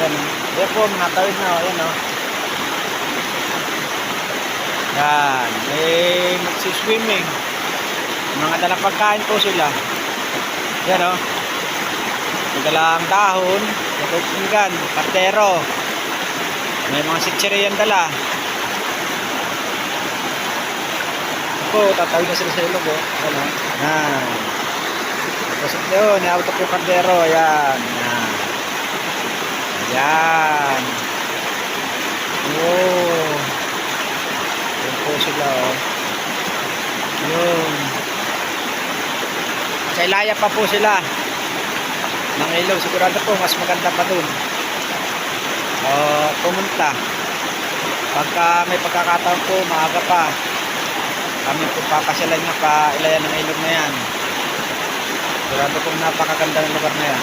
Yan, yan po, natawid na, yan o. Yan, magsiswimming. Mga dalang pagkain po sila. Yan o. May dalang dahon, pinggan, kartero. May mga sitsiriyan dala. Po, tatawid na sila sa ilog o. Yan o. Yan. Tapos yun, niauto po yung kardero. Ayan. Ayan. Ayan. Oh. Yun po sila oh. Yun. Sa ilaya pa po sila. Ng ilog. Sigurado po, mas maganda pa dun. Pumunta. Pagka may pagkakataon po, maaga pa. Kami po papasyalan nga pa ilayan ng ilog na yan. Sigurado pong napakaganda ng lugar na yan.